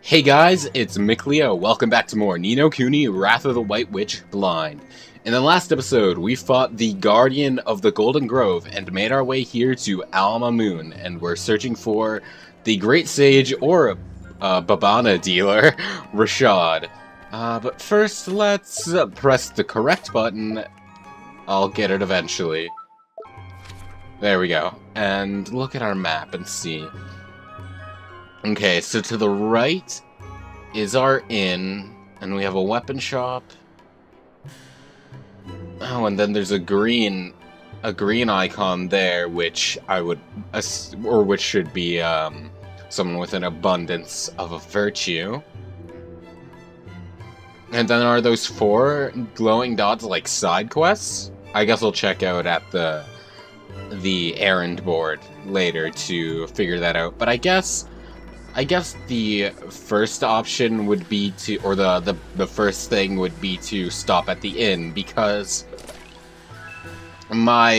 Hey guys, it's Mikleo. Welcome back to more Ni no Kuni, Wrath of the White Witch, Blind. In the last episode, we fought the Guardian of the Golden Grove and made our way here to Alma Moon, and we're searching for the Great Sage or Babana dealer, Rashad. But first, let's press the correct button. I'll get it eventually. There we go. And look at our map and see. Okay, so to the right is our inn, and we have a weapon shop. Oh, and then there's a green icon there, which I would, which should be someone with an abundance of a virtue. And then are those 4 glowing dots like side quests? I guess I'll check out at the errand board later to figure that out. But I guess the first option would be to, or the first thing would be to stop at the inn, because my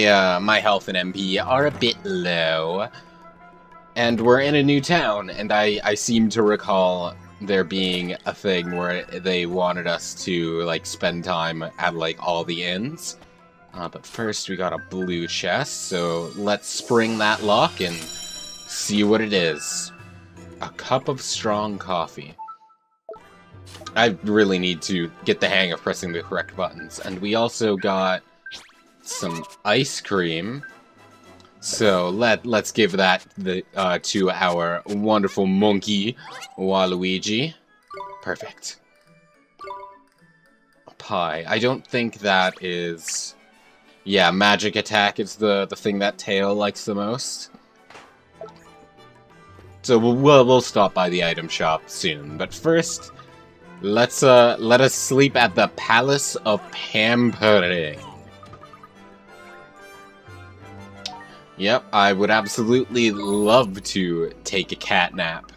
health and MP are a bit low, and we're in a new town, and I seem to recall there being a thing where they wanted us to like spend time at like all the inns. But first we got a blue chest, so let's spring that lock and see what it is. A cup of strong coffee. I really need to get the hang of pressing the correct buttons. And we also got some ice cream. So let's give that to our wonderful monkey, Waluigi. Perfect. Pie. I don't think that is... Yeah, magic attack is the thing that Tail likes the most. So we'll stop by the item shop soon, but first, let us sleep at the Palace of Pampering. Yep, I would absolutely love to take a cat nap.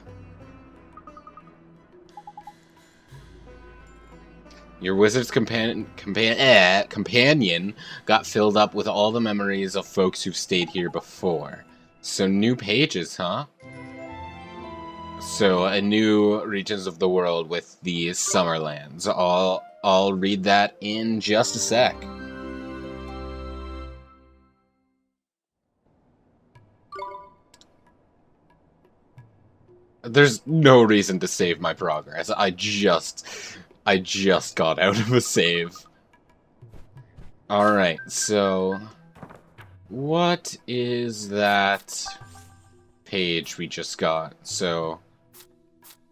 Your wizard's companion got filled up with all the memories of folks who've stayed here before. So new pages, huh? So, a new regions of the world with the Summerlands. I'll read that in just a sec. There's no reason to save my progress. I just got out of a save. Alright, so... what is that page we just got? So...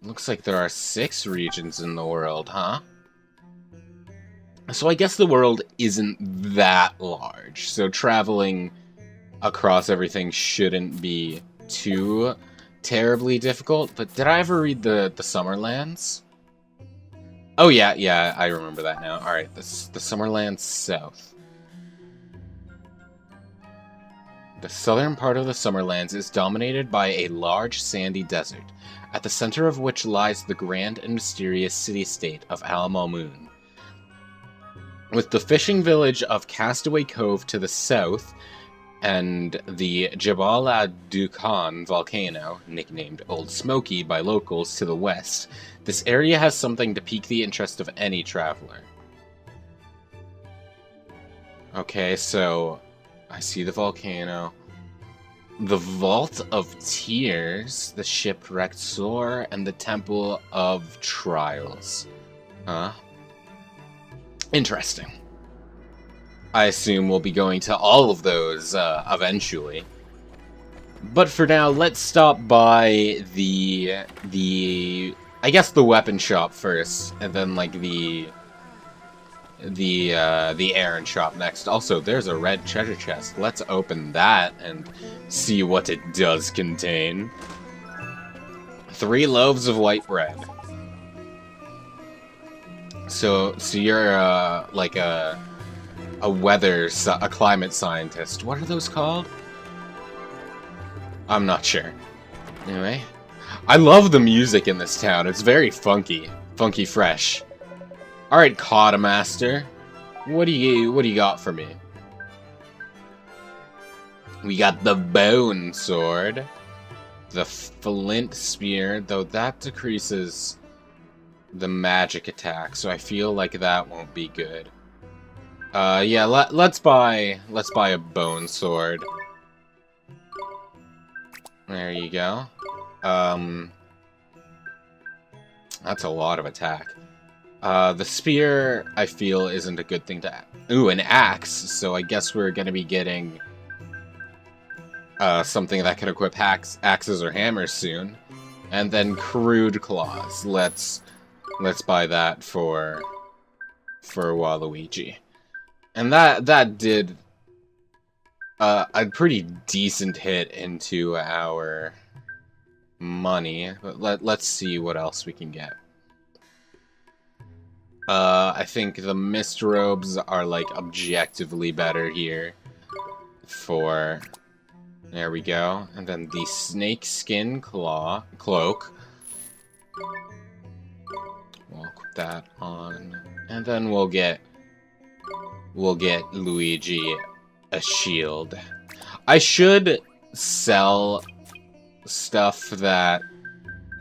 looks like there are 6 regions in the world, huh? So I guess the world isn't that large, so traveling across everything shouldn't be too terribly difficult. But did I ever read the Summerlands? Oh yeah, I remember that now. Alright, the Summerlands South. The southern part of the Summerlands is dominated by a large sandy desert, at the center of which lies the grand and mysterious city-state of Alma Moon. With the fishing village of Castaway Cove to the south, and the Jabal ad-Dukhan volcano, nicknamed Old Smoky by locals, to the west, this area has something to pique the interest of any traveler. Okay, so I see the volcano. The Vault of Tears, the Shipwrecked Soar, and the Temple of Trials. Huh? Interesting. I assume we'll be going to all of those eventually. But for now, let's stop by the I guess the weapon shop first, and then like the errand shop next. Also, there's a red treasure chest. Let's open that and see what it does contain. 3 loaves of white bread. So you're like a climate scientist. What are those called? I'm not sure. Anyway, I love the music in this town. It's very funky fresh. Alright, Kata Master. What do you got for me? We got the Bone Sword. the flint spear, though that decreases the magic attack, so I feel like that won't be good. Yeah, let's buy a bone sword. There you go. That's a lot of attack. The spear, I feel, isn't a good thing to... Ooh, an axe, so I guess we're gonna be getting something that can equip axes or hammers soon. And then crude claws. Let's buy that for Waluigi. And that did a pretty decent hit into our money. But let's see what else we can get. I think the mist robes are like objectively better here for... There we go. And then the snake skin cloak. We'll put that on. And then we'll get Luigi a shield. I should sell stuff that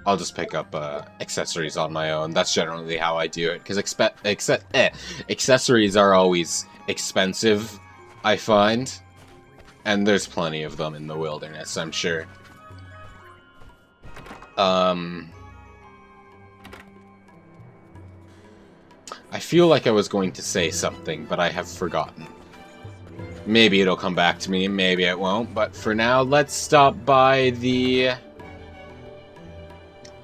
I'll just pick up accessories on my own. That's generally how I do it, because accessories are always expensive, I find. And there's plenty of them in the wilderness, I'm sure. I feel like I was going to say something, but I have forgotten. Maybe it'll come back to me, maybe it won't, but for now, let's stop by the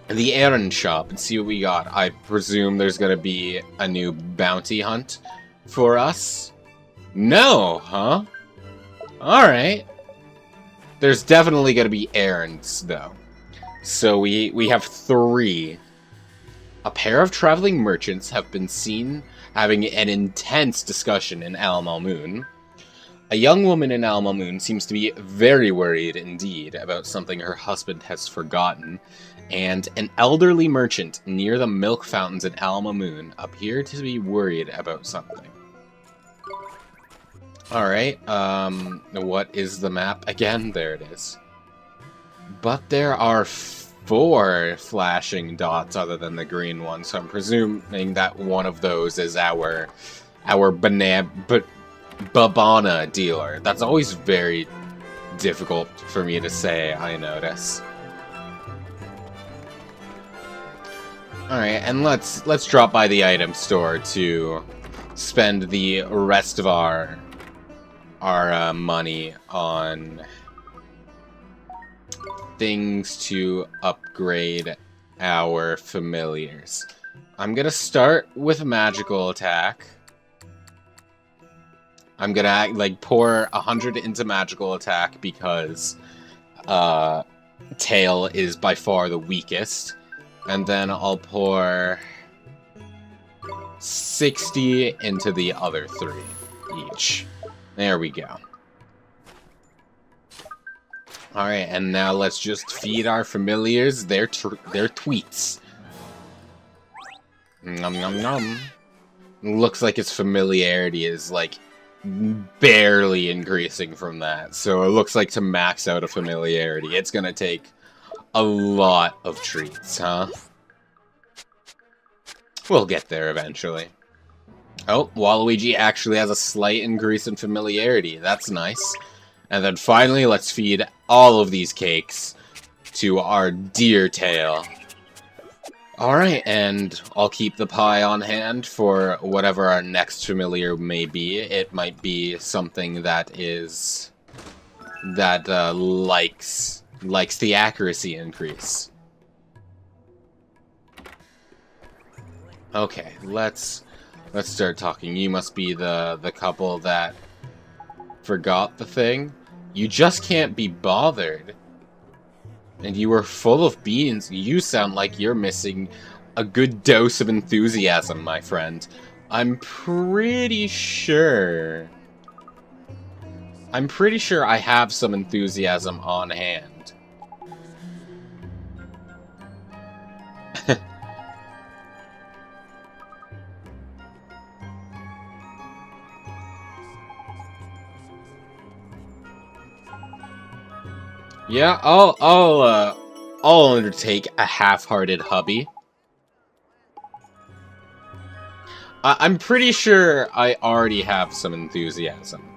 errand shop and see what we got. I presume there's gonna be a new bounty hunt for us? No, huh? Alright. There's definitely gonna be errands, though. So we have 3. A pair of traveling merchants have been seen having an intense discussion in Alamo Moon. A young woman in Alamo Moon seems to be very worried indeed about something her husband has forgotten, and an elderly merchant near the milk fountains in Alamo Moon appear to be worried about something. Alright, what is the map? Again, there it is. But there are 4 flashing dots other than the green one, so I'm presuming that one of those is our Babana dealer. That's always very difficult for me to say, I notice. Alright, and let's drop by the item store to spend the rest of our money on things to upgrade our familiars. I'm gonna start with magical attack. I'm gonna pour 100 into magical attack because Tail is by far the weakest. And then I'll pour 60 into the other 3 each. There we go. Alright, and now let's just feed our familiars their tweets. Nom nom nom. Looks like its familiarity is, like, barely increasing from that. So it looks like to max out a familiarity, it's gonna take a lot of treats, huh? We'll get there eventually. Oh, Waluigi actually has a slight increase in familiarity. That's nice. And then finally, let's feed all of these cakes to our dear Tail. Alright, and I'll keep the pie on hand for whatever our next familiar may be. It might be something that likes the accuracy increase. Okay, let's start talking. You must be the couple that forgot the thing. You just can't be bothered. And you were full of beans. You sound like you're missing a good dose of enthusiasm, my friend. I'm pretty sure I have some enthusiasm on hand. Yeah, I'll undertake a half-hearted hubby. I'm pretty sure I already have some enthusiasm.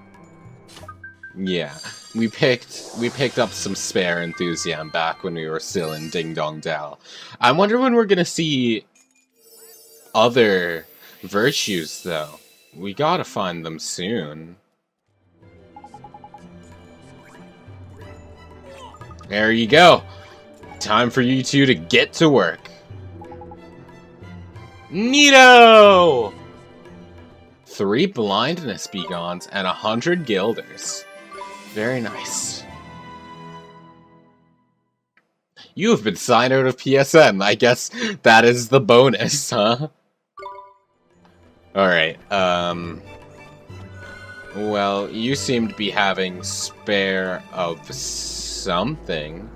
Yeah, we picked up some spare enthusiasm back when we were still in Ding Dong Dal. I wonder when we're gonna see other virtues, though. We gotta find them soon. There you go. Time for you two to get to work. Neato! 3 blindness begons and 100 guilders. Very nice. You have been signed out of PSN. I guess that is the bonus, huh? Alright, well, you seem to be having spare of something.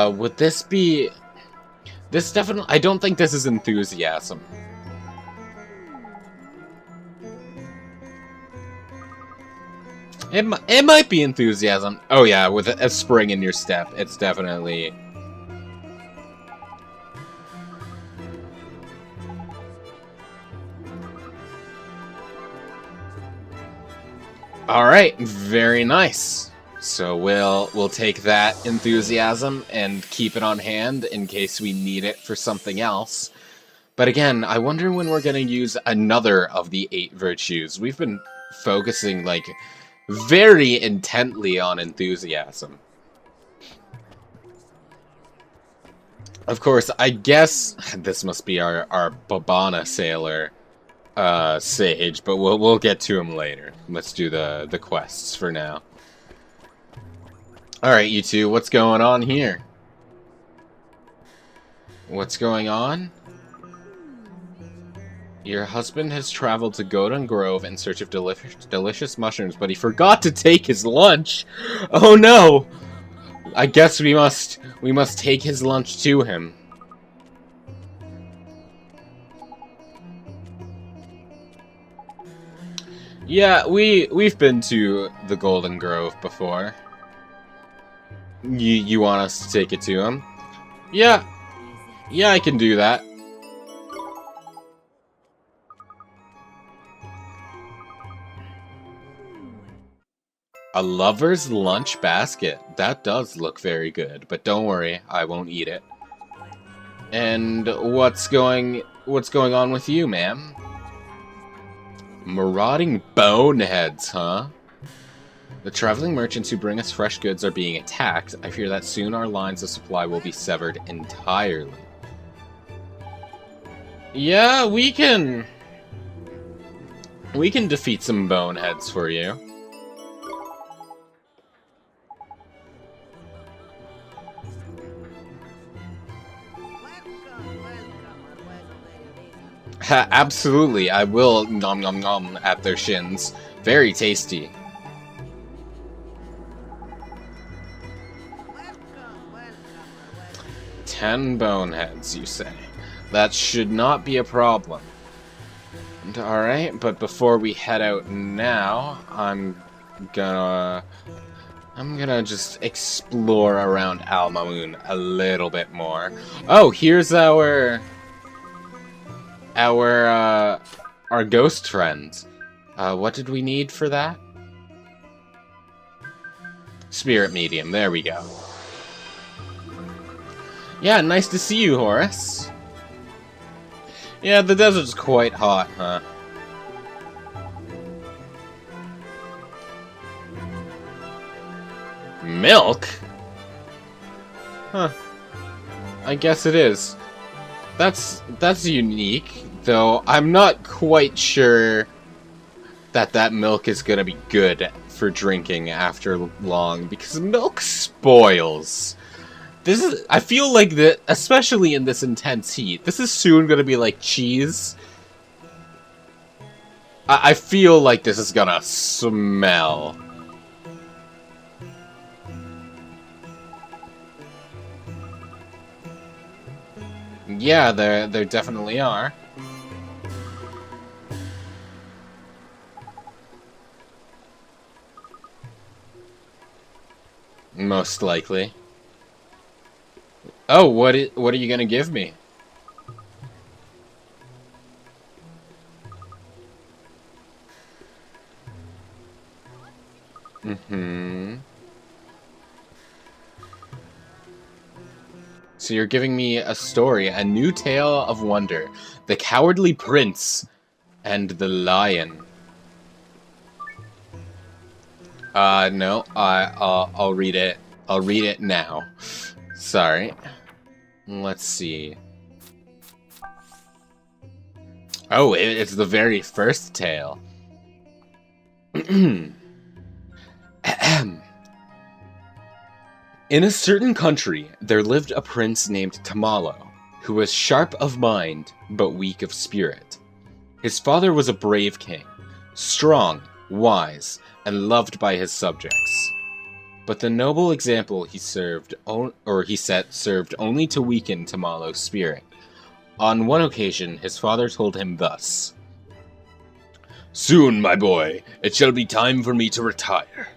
Would this be... This definitely... I don't think this is enthusiasm. It might be enthusiasm. Oh yeah, with a spring in your step, it's definitely... Alright, very nice. So we'll take that enthusiasm and keep it on hand in case we need it for something else. But again, I wonder when we're gonna use another of the 8 virtues. We've been focusing, like, very intently on enthusiasm. Of course, I guess this must be our Babana Sailor sage, but we'll get to him later. Let's do the quests for now. Alright, you two, what's going on here? What's going on? Your husband has traveled to Golden Grove in search of delicious mushrooms, but he forgot to take his lunch. Oh no! I guess we must take his lunch to him. Yeah, we've been to the Golden Grove before. You want us to take it to him? Yeah, I can do that. A lover's lunch basket. That does look very good, but don't worry, I won't eat it. And what's going on with you, ma'am? Marauding boneheads, huh? The traveling merchants who bring us fresh goods are being attacked. I fear that soon our lines of supply will be severed entirely. Yeah, we can defeat some boneheads for you. Absolutely, I will nom nom nom at their shins. Very tasty. Ten boneheads, you say? That should not be a problem. Alright, but before we head out now, I'm gonna just explore around Al Mamoon a little bit more. Oh, here's our ghost friend. What did we need for that? Spirit medium, there we go. Yeah, nice to see you, Horace. Yeah, the desert's quite hot, huh? Milk? Huh. I guess it is. That's unique, though I'm not quite sure that milk is gonna be good for drinking after long, because milk spoils. I feel like that, especially in this intense heat, this is soon gonna be like cheese. I feel like this is gonna smell. Yeah, there definitely are. Most likely. Oh, what are you gonna give me? Mm-hmm. So you're giving me a story, a new tale of wonder. The Cowardly Prince and the Lion. No, I'll read it. I'll read it now. Sorry. Let's see. Oh, it's the very first tale. Ahem. In a certain country, there lived a prince named Tamalo, who was sharp of mind, but weak of spirit. His father was a brave king, strong, wise, and loved by his subjects. But the noble example he set served only to weaken Tamalo's spirit. On one occasion, his father told him thus: "Soon, my boy, it shall be time for me to retire,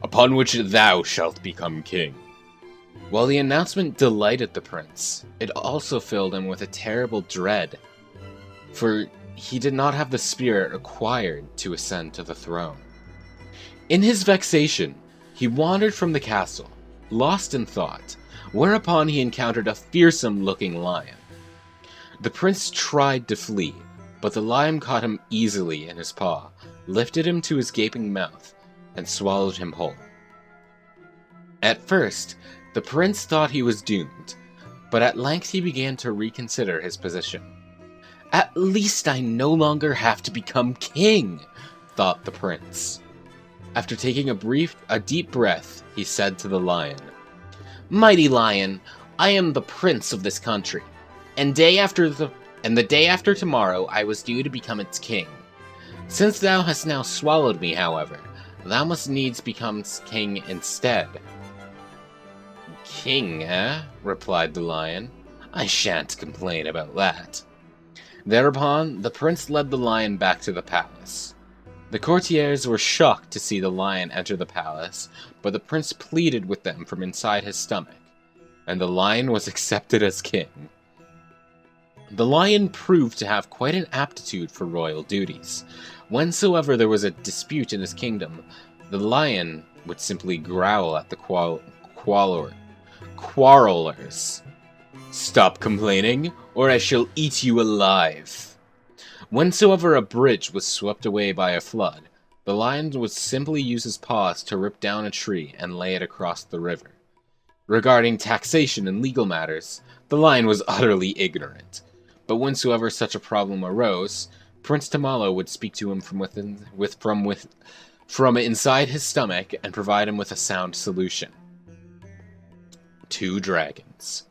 upon which thou shalt become king." While the announcement delighted the prince, it also filled him with a terrible dread, for he did not have the spirit required to ascend to the throne. In his vexation, he wandered from the castle, lost in thought, whereupon he encountered a fearsome-looking lion. The prince tried to flee, but the lion caught him easily in his paw, lifted him to his gaping mouth, and swallowed him whole. At first, the prince thought he was doomed, but at length he began to reconsider his position. "At least I no longer have to become king," thought the prince. After taking a deep breath, he said to the lion, "Mighty lion, I am the prince of this country, and the day after tomorrow I was due to become its king. Since thou hast now swallowed me, however, thou must needs become king instead." "King, eh?" replied the lion. "I shan't complain about that." Thereupon, the prince led the lion back to the palace. The courtiers were shocked to see the lion enter the palace, but the prince pleaded with them from inside his stomach, and the lion was accepted as king. The lion proved to have quite an aptitude for royal duties. Whensoever there was a dispute in his kingdom, the lion would simply growl at the quarrelers. "Stop complaining, or I shall eat you alive." Whensoever a bridge was swept away by a flood, the lion would simply use his paws to rip down a tree and lay it across the river. Regarding taxation and legal matters, the lion was utterly ignorant. But whensoever such a problem arose, Prince Tamalo would speak to him from inside his stomach and provide him with a sound solution. 2 dragons.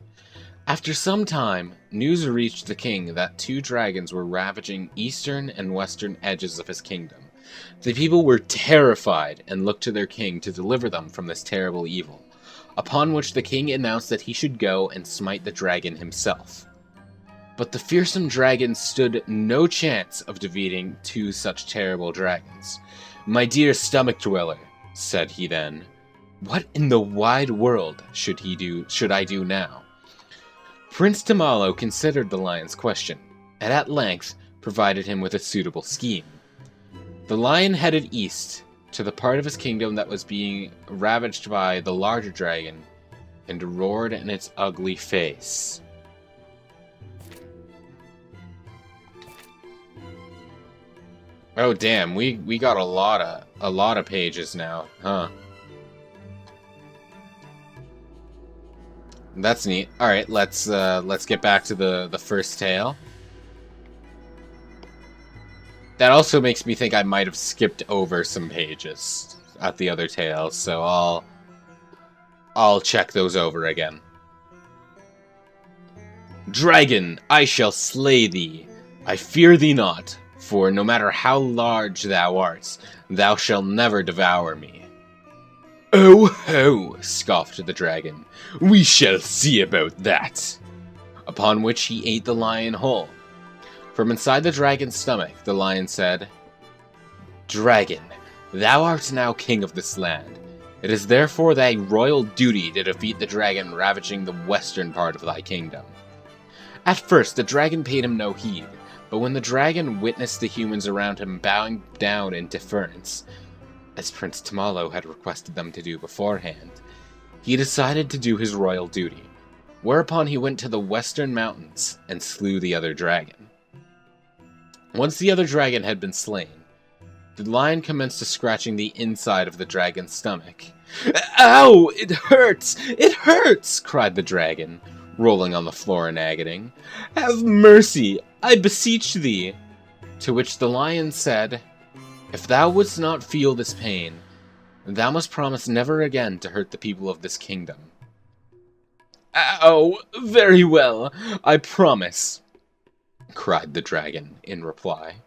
After some time, news reached the king that 2 dragons were ravaging eastern and western edges of his kingdom. The people were terrified and looked to their king to deliver them from this terrible evil, upon which the king announced that he should go and smite the dragon himself. But the fearsome dragon stood no chance of defeating 2 such terrible dragons. "My dear stomach dweller," said he then, "what in the wide world should I do now?" Prince Tamalo considered the lion's question, and at length provided him with a suitable scheme. The lion headed east, to the part of his kingdom that was being ravaged by the larger dragon, and roared in its ugly face. Oh damn, we got a lot of pages now, huh? That's neat. All right, let's get back to the first tale. That also makes me think I might have skipped over some pages at the other tales, so I'll check those over again. "Dragon, I shall slay thee. I fear thee not, for no matter how large thou art, thou shalt never devour me." "Oh ho!" scoffed the dragon. "We shall see about that." upon which he ate the lion whole. From inside the dragon's stomach, the lion said, "Dragon, thou art now king of this land. It is therefore thy royal duty to defeat the dragon ravaging the western part of thy kingdom." At first, the dragon paid him no heed, but when the dragon witnessed the humans around him bowing down in deference, as Prince Tamalo had requested them to do beforehand, he decided to do his royal duty, whereupon he went to the western mountains and slew the other dragon. Once the other dragon had been slain, the lion commenced to scratching the inside of the dragon's stomach. "Ow! It hurts! It hurts!" cried the dragon, rolling on the floor and agonying. "Have mercy, I beseech thee!" To which the lion said, "If thou wouldst not feel this pain, thou must promise never again to hurt the people of this kingdom." "Ow! Very well, I promise," cried the dragon in reply.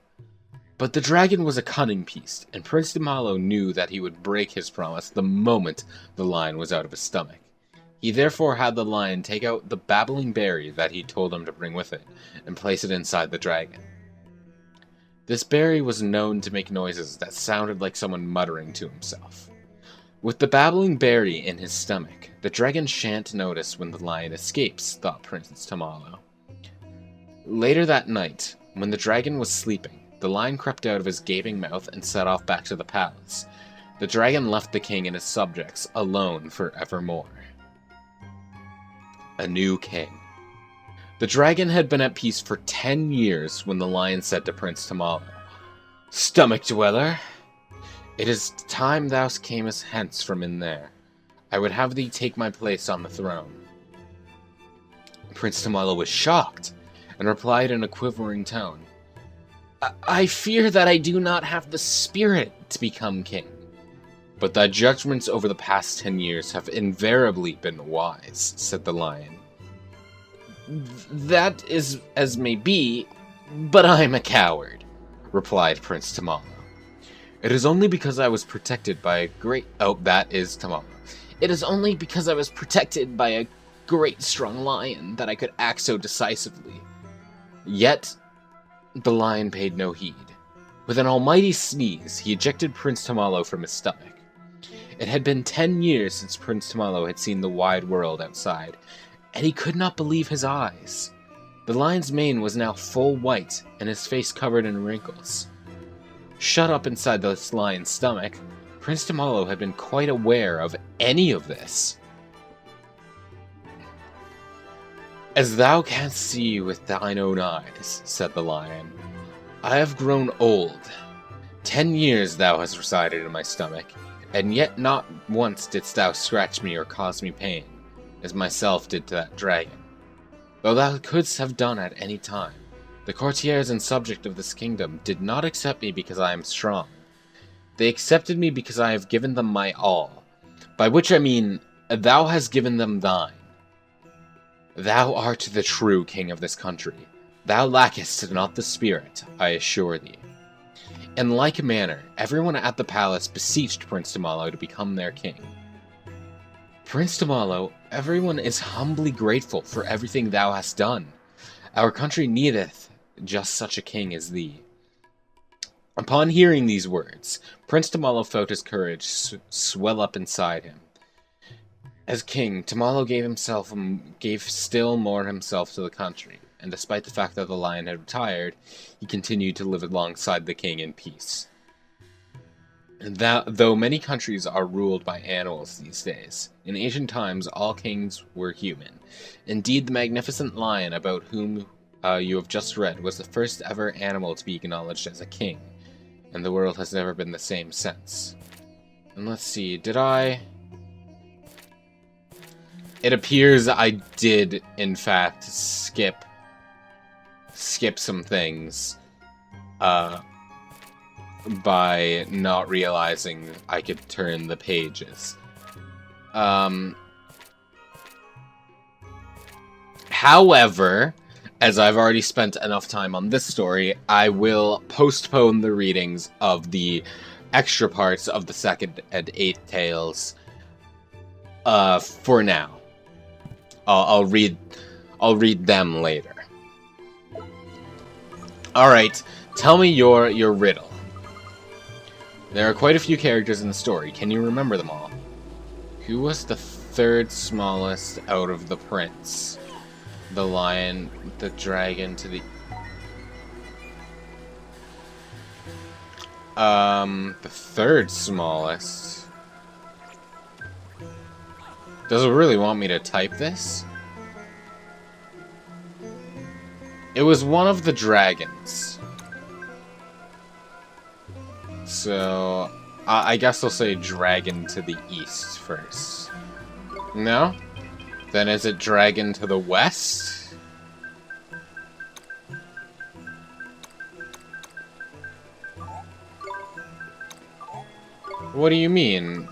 But the dragon was a cunning beast, and Prince Tamalo knew that he would break his promise the moment the lion was out of his stomach. He therefore had the lion take out the babbling berry that he told him to bring with it, and place it inside the dragon. This berry was known to make noises that sounded like someone muttering to himself. With the babbling berry in his stomach, the dragon shan't notice when the lion escapes, thought Prince Tamalo. Later that night, when the dragon was sleeping, the lion crept out of his gaping mouth and set off back to the palace. The dragon left the king and his subjects alone forevermore. A new king. The dragon had been at peace for 10 years when the lion said to Prince Tamalo, "Stomach dweller, it is time thou camest hence from in there. I would have thee take my place on the throne." Prince Tamalo was shocked, and replied in a quivering tone, I fear that I do not have the spirit to become king." "But thy judgments over the past 10 years have invariably been wise," said the lion. "That is as may be, but I am a coward," replied Prince Tamalo. "It is only because I was protected by a great..." "Oh, that is Tamalo. "It is only because I was protected by a great strong lion that I could act so decisively." Yet the lion paid no heed. With an almighty sneeze, he ejected Prince Tamalo from his stomach. It had been 10 years since Prince Tamalo had seen the wide world outside, and he could not believe his eyes. The lion's mane was now full white, and his face covered in wrinkles. Shut up inside this lion's stomach, Prince Tamalo had been quite aware of any of this. "As thou canst see with thine own eyes," said the lion, "I have grown old. 10 years thou hast resided in my stomach, and yet not once didst thou scratch me or cause me pain, as myself did to that dragon. Though thou couldst have done at any time, the courtiers and subjects of this kingdom did not accept me because I am strong. They accepted me because I have given them my all, by which I mean, thou hast given them thine. Thou art the true king of this country. Thou lackest not the spirit, I assure thee." In like manner, everyone at the palace beseeched Prince Tamalo to become their king. "Prince Tamalo, everyone is humbly grateful for everything thou hast done. Our country needeth just such a king as thee." Upon hearing these words, Prince Tamalo felt his courage swell up inside him. As king, Tamalo gave still more himself to the country, and despite the fact that the lion had retired, he continued to live alongside the king in peace. Though many countries are ruled by animals these days, in ancient times all kings were human. Indeed, the magnificent lion about whom you have just read was the first ever animal to be acknowledged as a king, and the world has never been the same since. And let's see, did I... It appears I did, in fact, skip some things, by not realizing I could turn the pages. However, as I've already spent enough time on this story, I will postpone the readings of the extra parts of the 2nd and 8th tales, for now. I'll read I'll read them later. Alright, tell me your riddle. There are quite a few characters in the story. Can you remember them all? Who was the third smallest out of the prince? The lion, the dragon to the... the third smallest? Does it really want me to type this? It was one of the dragons. So, I guess I'll say dragon to the east first. No? Then is it dragon to the west? What do you mean?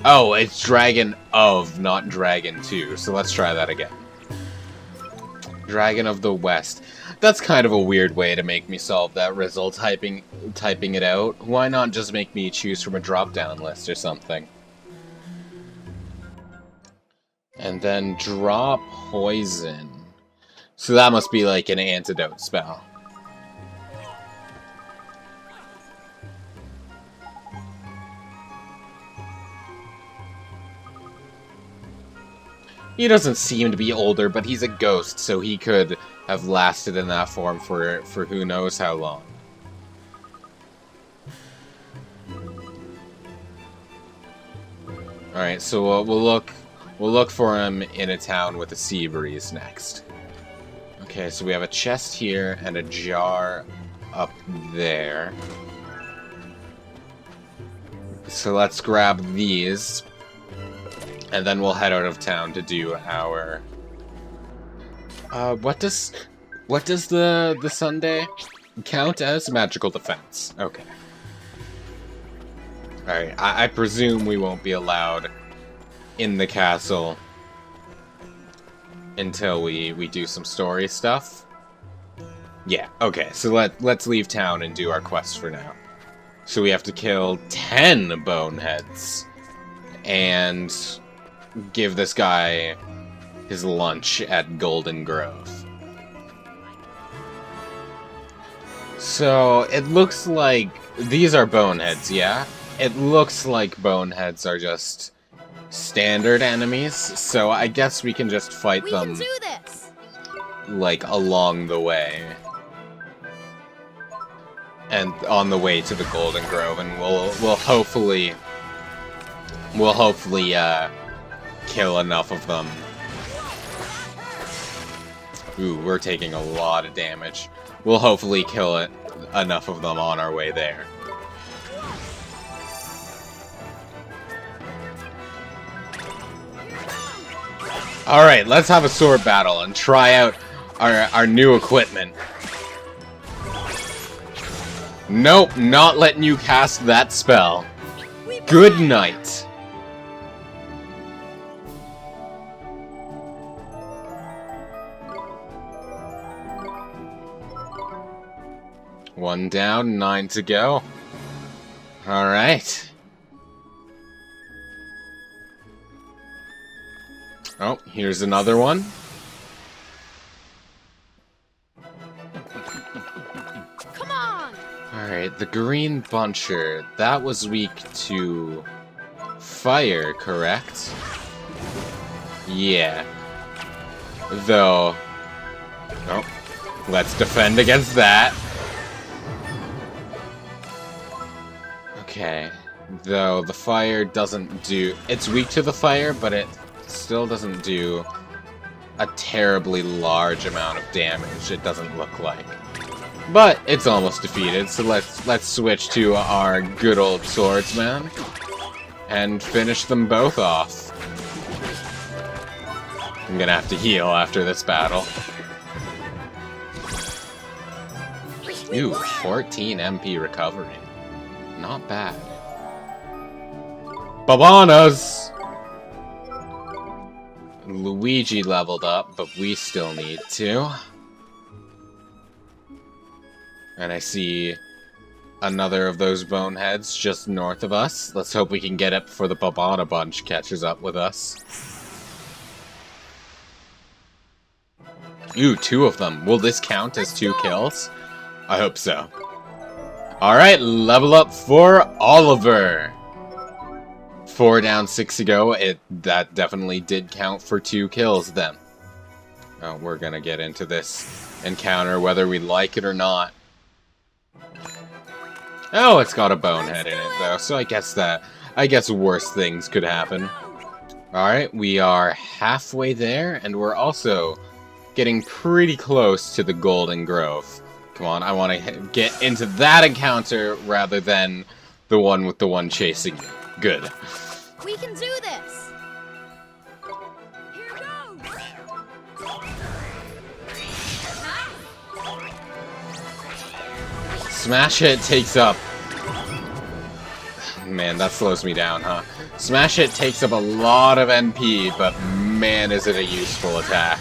Oh, it's dragon of, not dragon to. So let's try that again. Dragon of the West. That's kind of a weird way to make me solve that riddle, typing it out. Why not just make me choose from a drop-down list or something? And then draw poison. So that must be like an antidote spell. He doesn't seem to be older, but he's a ghost, so he could have lasted in that form for who knows how long. Alright, so we'll look for him in a town with a sea breeze next. Okay, so we have a chest here and a jar up there. So let's grab these. And then we'll head out of town to do our... what does the Sunday count as? Magical defense. Okay. Alright, I presume we won't be allowed in the castle until we do some story stuff. Yeah, okay, so let's leave town and do our quest for now. So we have to kill 10 boneheads. And give this guy his lunch at Golden Grove. So, it looks like these are boneheads, yeah? It looks like boneheads are just standard enemies, so I guess we can just fight them do this. Like along the way. And on the way to the Golden Grove, and we'll hopefully kill enough of them. Ooh, we're taking a lot of damage. We'll hopefully kill enough of them on our way there. Alright, let's have a sword battle and try out our new equipment. Nope, not letting you cast that spell. Good night. One down, 9 to go. Alright. Oh, here's another one. Come on! Alright, the green buncher. That was weak to fire, correct? Yeah. Though... Oh, let's defend against that. Okay, though the fire doesn't do... It's weak to the fire, but it still doesn't do a terribly large amount of damage, it doesn't look like. But it's almost defeated, so let's switch to our good old swordsman and finish them both off. I'm gonna have to heal after this battle. Ooh, 14 MP recovery. Not bad. Babanas! Luigi leveled up, but we still need to. And I see another of those boneheads just north of us. Let's hope we can get it before the Babana bunch catches up with us. Ooh, 2 of them. Will this count as 2 kills? I hope so. Alright, level up for Oliver. 4 down, 6 to go. That definitely did count for 2 kills then. Oh, we're gonna get into this encounter whether we like it or not. Oh, it's got a bonehead in it though, so I guess worse things could happen. Alright, we are halfway there, and we're also getting pretty close to the Golden Grove. Come on, I want to get into that encounter rather than the one with the one chasing you. Good. We can do this. Here goes. Smash Hit takes up... Man, that slows me down, huh? Smash Hit takes up a lot of NP, but man, is it a useful attack.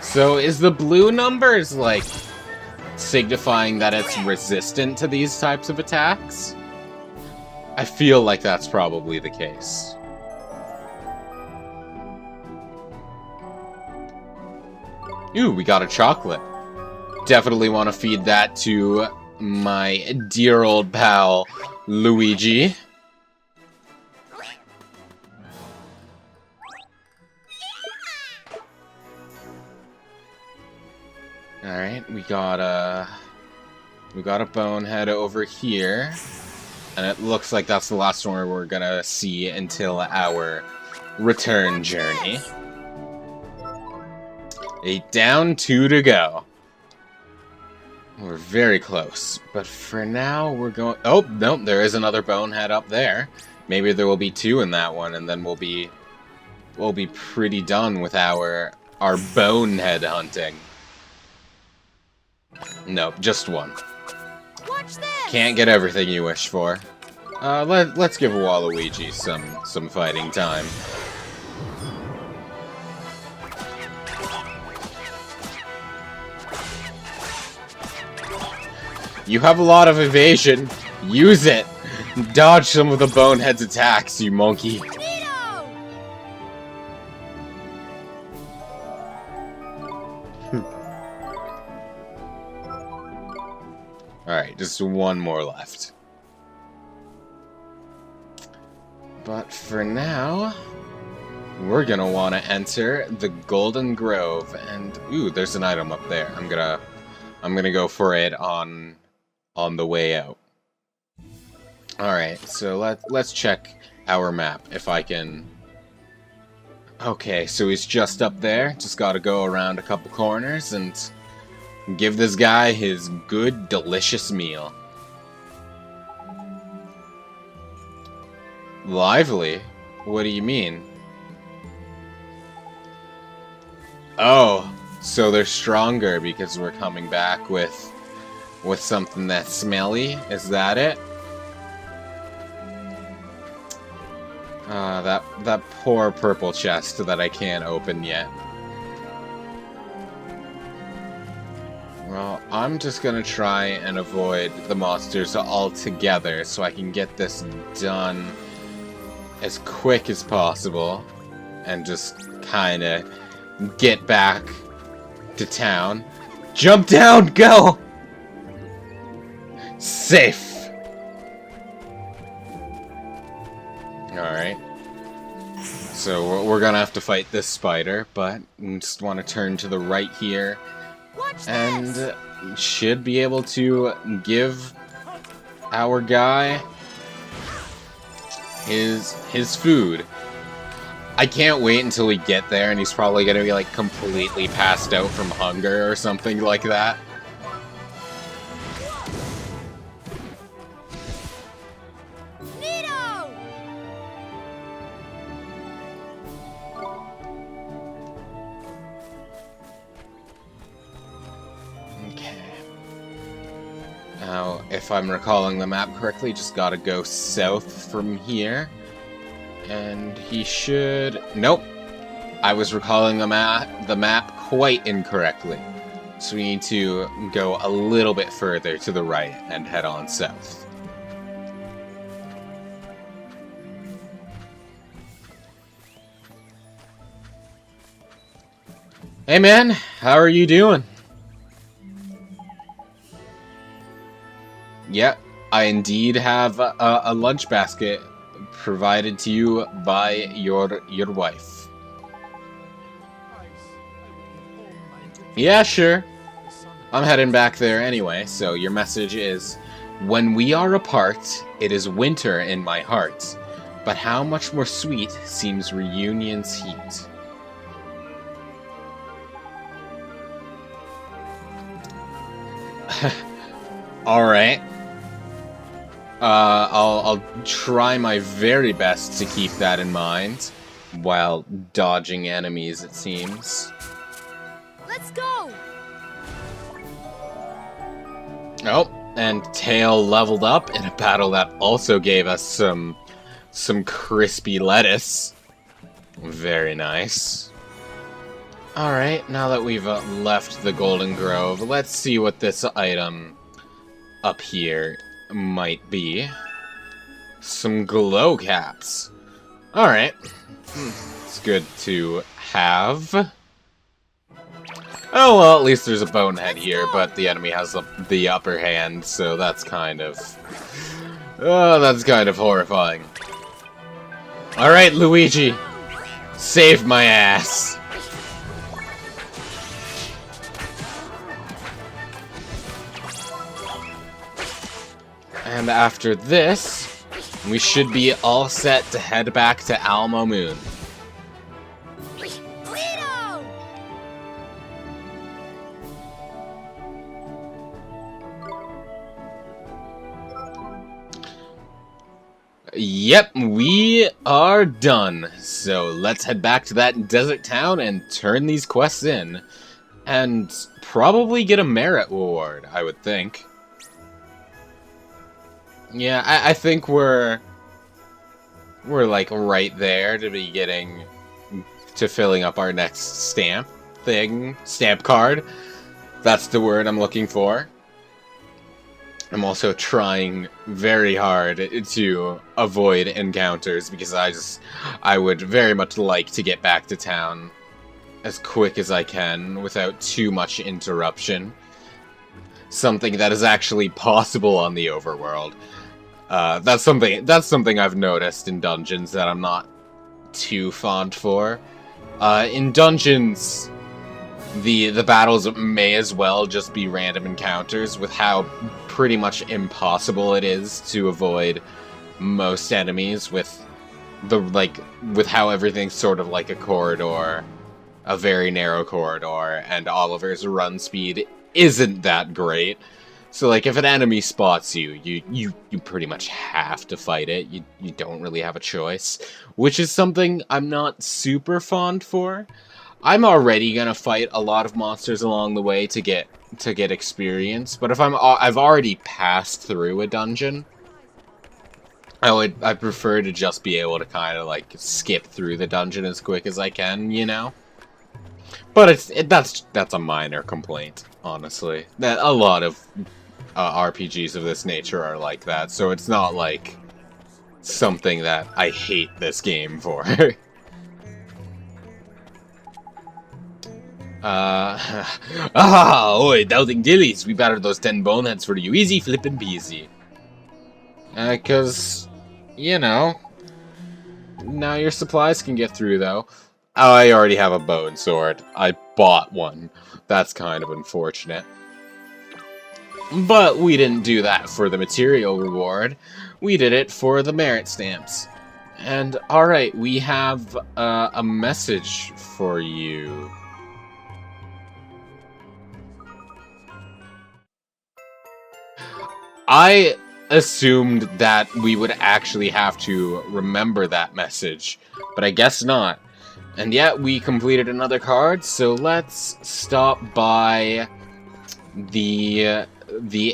So, is the blue numbers, like, signifying that it's resistant to these types of attacks? I feel like that's probably the case. Ooh, we got a chocolate. Definitely want to feed that to my dear old pal, Luigi. Alright, we got a bonehead over here. And it looks like that's the last one we're gonna see until our return journey. 8 down, 2 to go. We're very close, but for now we're going... Oh, nope, there is another bonehead up there. Maybe there will be 2 in that one, and then we'll be pretty done with our bonehead hunting. Nope, just 1. Watch this. Can't get everything you wish for. Let's give Waluigi some fighting time. You have a lot of evasion. Use it. Dodge some of the Bonehead's attacks, you monkey. Alright, just 1 more left. But for now, we're gonna want to enter the Golden Grove, and ooh, there's an item up there. I'm gonna go for it on the way out. Alright, so let's check our map if I can. Okay, so he's just up there. Just gotta go around a couple corners and give this guy his good, delicious meal. Lively? What do you mean? Oh, so they're stronger because we're coming back with something that's smelly? Is that it? That poor purple chest that I can't open yet. Well, I'm just gonna try and avoid the monsters altogether so I can get this done as quick as possible and just kinda get back to town. Jump down, go! Safe! Alright. So we're gonna have to fight this spider, but I just want to turn to the right here. And should be able to give our guy his food. I can't wait until we get there and he's probably gonna be like completely passed out from hunger or something like that. Now, if I'm recalling the map correctly, just gotta go south from here. And he should... Nope! I was recalling the map quite incorrectly. So we need to go a little bit further to the right and head on south. Hey man, how are you doing? Yeah, I indeed have a lunch basket provided to you by your wife. Yeah, sure. I'm heading back there anyway, so your message is, when we are apart, it is winter in my heart, but how much more sweet seems reunion's heat. Alright. I'll try my very best to keep that in mind, while dodging enemies, it seems. Let's go! Oh, and Tail leveled up in a battle that also gave us some crispy lettuce. Very nice. Alright, now that we've left the Golden Grove, let's see what this item up here might be. Some glow caps. Alright. It's good to have. Oh, well, at least there's a bonehead here, but the enemy has the upper hand, so that's kind of... Oh, that's kind of horrifying. Alright, Luigi. Save my ass. And after this, we should be all set to head back to Alamo Moon. Yep, we are done. So let's head back to that desert town and turn these quests in. And probably get a merit reward, I would think. Yeah, I think we're like right there to be filling up our next stamp card. That's the word I'm looking for. I'm also trying very hard to avoid encounters because I would very much like to get back to town as quick as I can without too much interruption. Something that is actually possible on the overworld. That's something I've noticed in dungeons that I'm not too fond for. In dungeons, the battles may as well just be random encounters with how pretty much impossible it is to avoid most enemies with how everything's sort of like a corridor, a very narrow corridor, and Oliver's run speed isn't that great. So like if an enemy spots you, you pretty much have to fight it. You don't really have a choice, which is something I'm not super fond for. I'm already gonna fight a lot of monsters along the way to get experience, but if I've already passed through a dungeon, I prefer to just be able to kind of like skip through the dungeon as quick as I can, you know. But that's a minor complaint, honestly. That a lot of RPGs of this nature are like that, so it's not like something that I hate this game for. Oi, doubting dillies, we battered those 10 boneheads for you, easy flippin' peasy. 'Cause, you know, now your supplies can get through, though. Oh, I already have a bow and sword. I bought one. That's kind of unfortunate. But we didn't do that for the material reward. We did it for the merit stamps. And, alright, we have a message for you. I assumed that we would actually have to remember that message, but I guess not. And yet, we completed another card, so let's stop by the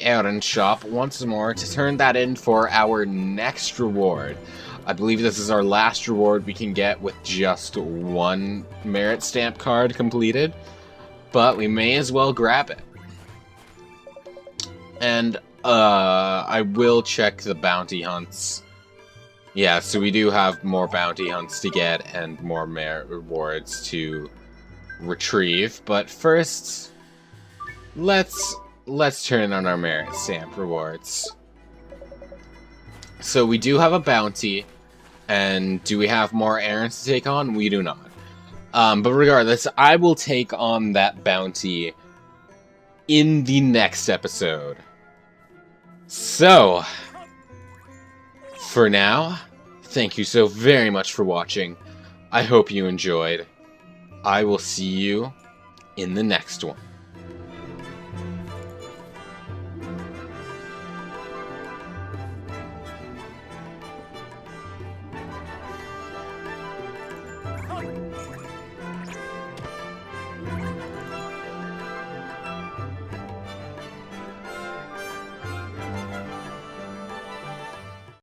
errand shop once more to turn that in for our next reward. I believe this is our last reward we can get with just one merit stamp card completed. but we may as well grab it. And, I will check the bounty hunts. Yeah, so we do have more bounty hunts to get and more merit rewards to retrieve. But first, let's turn on our merit stamp rewards. So we do have a bounty, and do we have more errands to take on? We do not. But regardless, I will take on that bounty in the next episode. So, for now, thank you so very much for watching. I hope you enjoyed. I will see you in the next one.